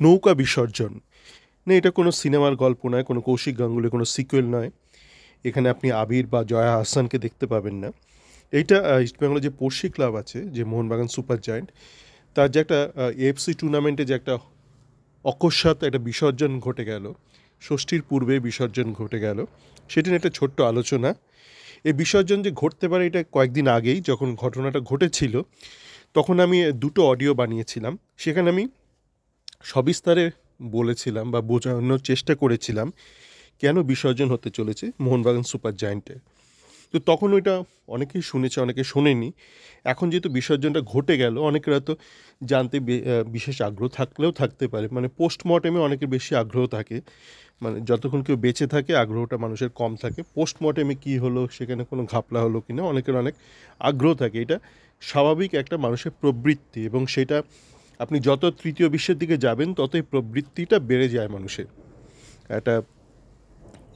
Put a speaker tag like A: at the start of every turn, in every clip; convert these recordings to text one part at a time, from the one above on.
A: নৌকা বিসর্জন। না, এটা কোনো সিনেমার গল্প নয়, কোনো কৌশিক গাঙ্গুলির কোনো সিকুয়েল নয়। এখানে আপনি আবির বা জয়া আহসানকে দেখতে পাবেন না। এইটা ইস্টবেঙ্গলের যে পড়শি ক্লাব আছে, যে মোহনবাগান সুপার জায়ান্ট, তার যে একটা এএফসি টুর্নামেন্টে যে একটা অকস্মাৎ একটা বিসর্জন ঘটে গেল, ষষ্ঠীর পূর্বে বিসর্জন ঘটে গেল, সেটি নিয়ে একটা ছোট্ট আলোচনা। এই বিসর্জন যে ঘটতে পারে, এটা কয়েকদিন আগেই যখন ঘটনাটা ঘটেছিল, তখন আমি দুটো অডিও বানিয়েছিলাম। সেখানে আমি সবিস্তারে বলেছিলাম বা বোঝানোর চেষ্টা করেছিলাম কেন বিসর্জন হতে চলেছে মোহনবাগান সুপার জায়ান্টে। তো তখন ওইটা অনেকেই শুনেছে, অনেকে শোনেনি। এখন যেহেতু বিসর্জনটা ঘটে গেল, অনেকের হয়তো জানতে বিশেষ আগ্রহ থাকলেও থাকতে পারে। মানে পোস্টমর্টেমে অনেকের বেশি আগ্রহ থাকে, মানে যতক্ষণ কেউ বেঁচে থাকে আগ্রহটা মানুষের কম থাকে। পোস্টমর্টেমে কী হলো, সেখানে কোনো ঘাপলা হলো কি না, অনেকের অনেক আগ্রহ থাকে। এটা স্বাভাবিক একটা মানুষের প্রবৃত্তি, এবং সেটা আপনি যত তৃতীয় বিশ্বের দিকে যাবেন ততই প্রবৃত্তিটা বেড়ে যায় মানুষের। একটা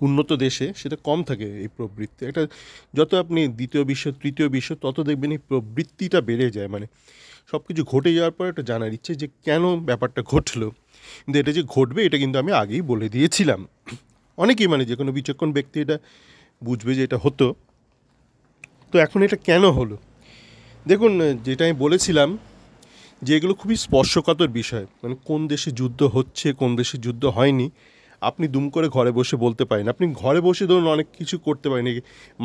A: উন্নত দেশে সেটা কম থাকে এই প্রবৃত্তি। একটা যত আপনি দ্বিতীয় বিশ্ব, তৃতীয় বিশ্ব, তত দেখবেন এই প্রবৃত্তিটা বেড়ে যায়। মানে সব কিছু ঘটে যাওয়ার পর একটা জানার ইচ্ছে যে কেন ব্যাপারটা ঘটলো। কিন্তু এটা যে ঘটবে এটা কিন্তু আমি আগেই বলে দিয়েছিলাম। অনেকেই, মানে যে কোনো বিচক্ষণ ব্যক্তি এটা বুঝবে যে এটা হতো। তো এখন এটা কেন হলো? দেখুন, যেটা আমি বলেছিলাম যে এগুলো খুবই স্পর্শকাতর বিষয়। মানে কোন দেশে যুদ্ধ হচ্ছে, কোন দেশে যুদ্ধ হয়নি, আপনি দুম করে ঘরে বসে বলতে পারেন। আপনি ঘরে বসে ধরুন অনেক কিছু করতে পারেন, এই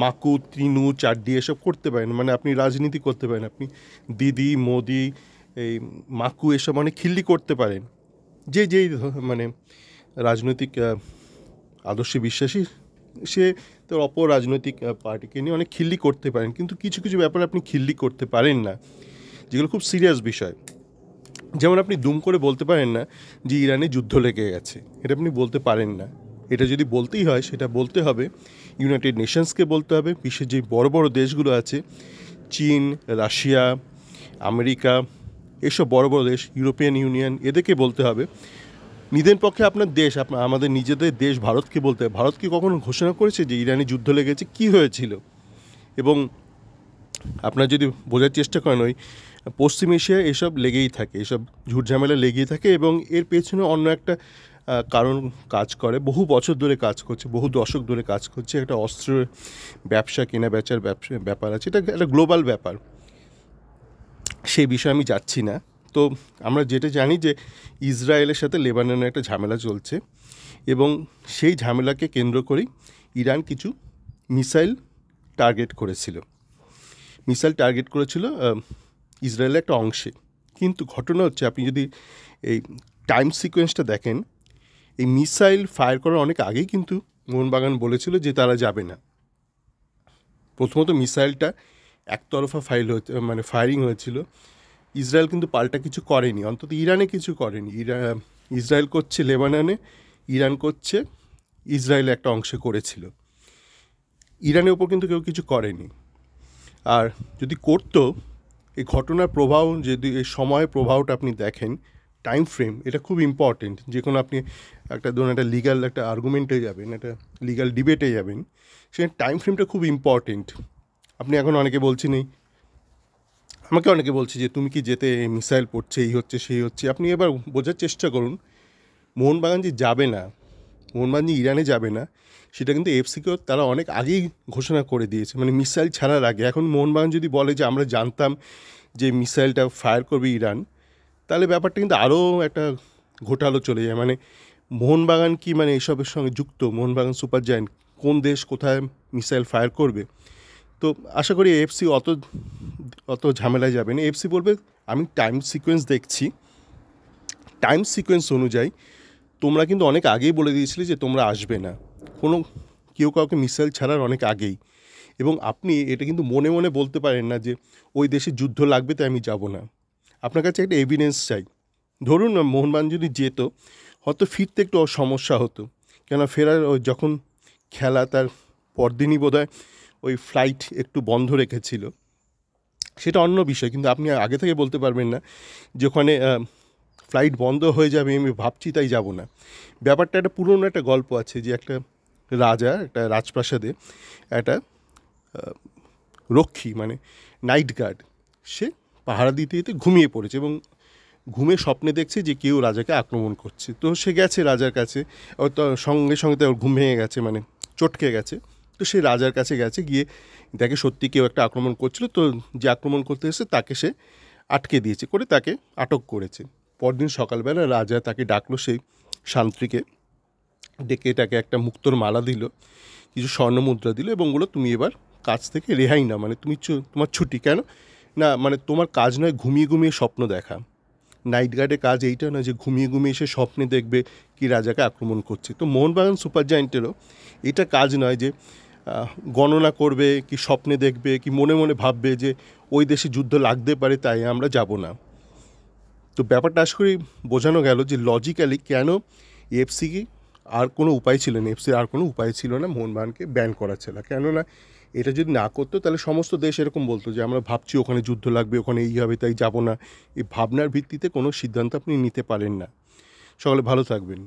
A: মাকু, তৃণু, চাড্ডি এসব করতে পারেন। মানে আপনি রাজনীতি করতে পারেন, আপনি দিদি, মোদি, এই মাকু এসব অনেক খিল্লি করতে পারেন। যেই মানে রাজনৈতিক আদর্শে বিশ্বাসী, সে তার অপর রাজনৈতিক পার্টিকে নিয়ে অনেক খিল্লি করতে পারেন। কিন্তু কিছু কিছু ব্যাপারে আপনি খিল্লি করতে পারেন না, যেগুলো খুব সিরিয়াস বিষয়। যেমন আপনি দুম করে বলতে পারেন না যে ইরানে যুদ্ধ লেগে গেছে, এটা আপনি বলতে পারেন না। এটা যদি বলতেই হয়, সেটা বলতে হবে ইউনাইটেড নেশনসকে, বলতে হবে বিশ্বের যে বড় বড় দেশগুলো আছে, চীন, রাশিয়া, আমেরিকা, এসব বড় বড় দেশ, ইউরোপিয়ান ইউনিয়ন, এদেরকে বলতে হবে। নিজের পক্ষে আপনার দেশ, আমাদের নিজেদের দেশ ভারতকে বলতে হবে। ভারত কি কখনো ঘোষণা করেছে যে ইরানে যুদ্ধ লেগেছে, কী হয়েছিল? এবং আপনারা যদি বোঝার চেষ্টা করেন, ওই পশ্চিম এশিয়ায় এসব লেগেই থাকে, এসব ঝুটঝামেলা লেগেই থাকে, এবং এর পেছনে অন্য একটা কারণ কাজ করে, বহু বছর ধরে কাজ করছে, বহু দশক ধরে কাজ করছে। একটা অস্ত্রের ব্যবসা, কেনা বেচার ব্যাপার আছে, এটা একটা গ্লোবাল ব্যাপার। সেই বিষয়ে আমি যাচ্ছি না। তো আমরা যেটা জানি যে ইসরায়েলের সাথে লেবাননের একটা ঝামেলা চলছে, এবং সেই ঝামেলাকে কেন্দ্র করেই ইরান কিছু মিসাইল টার্গেট করেছিল। ইসরায়েলের একটা অংশে। কিন্তু ঘটনা হচ্ছে, আপনি যদি এই টাইম সিকোয়েন্সটা দেখেন, এই মিসাইল ফায়ার করার অনেক আগেই কিন্তু মোহনবাগান বলেছিল যে তারা যাবে না। প্রথমত মিসাইলটা একতরফা ফায়ারিং হয়েছিল। ইসরায়েল কিন্তু পাল্টা কিছু করেনি, অন্তত ইরানে কিছু করেনি। ইসরায়েল করছে লেবাননে, ইরান করছে ইসরায়েলে একটা অংশে করেছিল। ইরানের ওপর কিন্তু কেউ কিছু করেনি। আর যদি করতো, এই ঘটনার প্রভাব, যদি এই সময়ের প্রভাবটা আপনি দেখেন, টাইম ফ্রেম, এটা খুব ইম্পর্টেন্ট। যে কোনো আপনি একটা ধরুন একটা লিগ্যাল একটা আর্গুমেন্টে যাবেন, একটা লিগ্যাল ডিবেটে যাবেন, সেখানে টাইম ফ্রেমটা খুব ইম্পর্টেন্ট। আপনি এখন আমাকে অনেকে বলছে যে তুমি কি যেতে, মিসাইল পড়ছে, এই হচ্ছে সেই হচ্ছে। আপনি এবার বোঝার চেষ্টা করুন, মোহনবাগান যে যাবে না, মোহনবাগান যে ইরানে যাবে না, সেটা কিন্তু এফসিকেও তারা অনেক আগেই ঘোষণা করে দিয়েছে, মানে মিসাইল ছাড়ার আগে। এখন মোহনবাগান যদি বলে যে আমরা জানতাম যে মিসাইলটা ফায়ার করবে ইরান, তাহলে ব্যাপারটা কিন্তু আরও একটা ঘোটালো চলে যায়। মানে মোহনবাগান কি মানে এসবের সঙ্গে যুক্ত? মোহনবাগান সুপার জায়ান্ট কোন দেশ কোথায় মিসাইল ফায়ার করবে? তো আশা করি এএফসি অত ঝামেলায় যাবে না। এএফসি বলবে আমি টাইম সিকোয়েন্স দেখছি, টাইম সিকোয়েন্স অনুযায়ী তোমরা কিন্তু অনেক আগেই বলে দিয়েছিলে যে তোমরা আসবে না, কেউ কাউকে মিসাইল ছাড়ার অনেক আগেই। এবং আপনি এটা কিন্তু মনে মনে বলতে পারেন না যে ওই দেশে যুদ্ধ লাগবে তাই আমি যাব না। আপনার কাছে একটা এভিডেন্স চাই। ধরুন মোহনবাগান যদি যেত, হয়তো ফিরতে একটু সমস্যা হতো, কেন ফেরার ওই যখন খেলা তার পরদিনই বোধহয় ওই ফ্লাইট একটু বন্ধ রেখেছিল, সেটা অন্য বিষয়। কিন্তু আপনি আগে থেকে বলতে পারবেন না যে ওখানে ফ্লাইট বন্ধ হয়ে যাবে, আমি ভাবছি তাই যাব না। ব্যাপারটা একটা পুরনো একটা গল্প আছে, যে একটা রাজা একটা রাজপ্রাসাদে একটা রক্ষী, মানে নাইট গার্ড, সে পাহারা দিতে দিতে ঘুমিয়ে পড়েছে, এবং ঘুমে স্বপ্নে দেখছে যে কেউ রাজাকে আক্রমণ করছে। তো সে গেছে রাজার কাছে, ও তো সঙ্গে সঙ্গে তো ওর ঘুম ভেঙে গেছে, মানে চটকে গেছে। তো সে রাজার কাছে গেছে, গিয়ে দেখে সত্যি কেউ একটা আক্রমণ করছিল। তো যে আক্রমণ করতে এসেছে তাকে সে আটকে দিয়েছে, করে তাকে আটক করেছে। পরদিন সকালবেলা রাজা তাকে ডাকলো, সেই শান্ত্রীকে ডেকে তাকে একটা মুক্তোর মালা দিল, কিছু স্বর্ণমুদ্রা দিল, এবং বললো তুমি এবার কাজ থেকে রেহাই না, মানে তুমি তোমার ছুটি। কেন না, মানে তোমার কাজ নয় ঘুমিয়ে ঘুমিয়ে স্বপ্ন দেখা। নাইট গার্ডের কাজ এইটা না যে ঘুমিয়ে ঘুমিয়ে এসে স্বপ্নে দেখবে কি রাজাকে আক্রমণ করছে। তো মোহনবাগান সুপার জায়েন্টেরও এটা কাজ নয় যে গণনা করবে কি স্বপ্নে দেখবে কি মনে মনে ভাববে যে ওই দেশে যুদ্ধ লাগতে পারে তাই আমরা যাব না। তো ব্যাপারটা আশা করি বোঝানো গেল যে লজিক্যালি কেন এফসি আর কোনো উপায় ছিল না, এফসির আর কোনো উপায় ছিল না মোহনবাগানকে ব্যান করা ছিল। কেননা এটা যদি না করতো তাহলে সমস্ত দেশ এরকম বলতো যে আমরা ভাবছি ওখানে যুদ্ধ লাগবে, ওখানে এই হবে, তাই যাব না। এই ভাবনার ভিত্তিতে কোনো সিদ্ধান্ত আপনি নিতে পারেন না। সকলে ভালো থাকবেন।